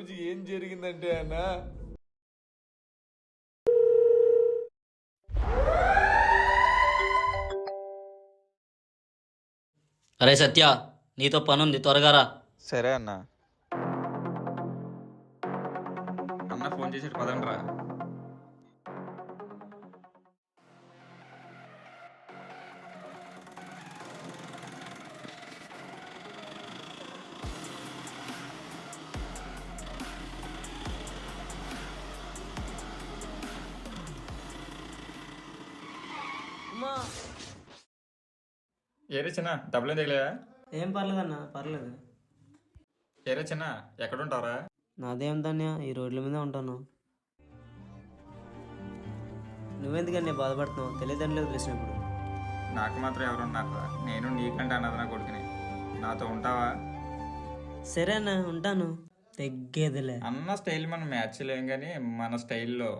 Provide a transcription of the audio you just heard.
రోజు ఏం జరిగిందంటే అన్న, అరే సత్య, నీతో పనుంది, త్వరగా రా. సరే అన్న. అన్న ఫోన్ చేసాడు, పదండ్రా. ఏరే చిన్న, డబ్బులు తగిలేదా? ఏం పర్లేదన్నా, పర్లేదు. ఏరే చిన్న, ఎక్కడుంటారా? నాదేం ధన్య, ఈ రోడ్ల మీద ఉంటాను. నువ్వెందుకన్నా బాధపడుతున్నావు? తల్లిదండ్రులు వదిలేసినప్పుడు. నాకు మాత్రం ఎవరున్నారా? నేను నీకంటే అన్నది నా కొడుకుని. నాతో ఉంటావా? సరే అన్న, ఉంటాను. తగ్గేదిలే. అన్న స్టైల్ మనం మ్యాచ్ లేం కానీ మన స్టైల్లో